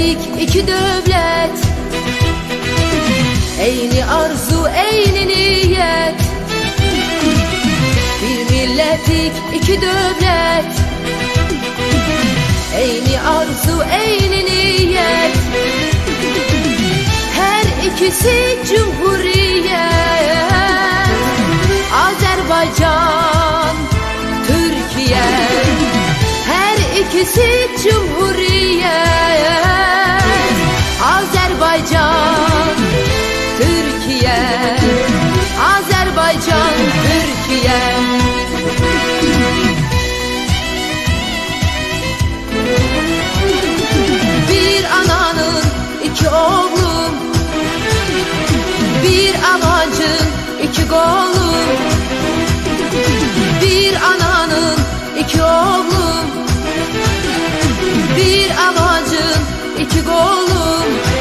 millettik, iki devlet. Eyni arzu, eyni niyet. Bir millettik, iki devlet. Eyni arzu, eyni niyet. Her ikisi cumhuriyet. Azerbaycan, Türkiye. Her ikisi cumhuriyet. Azerbaycan, Türkiye. Azerbaycan, Türkiye. Bir ananın iki oğlum, bir amancın iki golüm. Bir ananın iki oğlum, bir amancın iki golüm.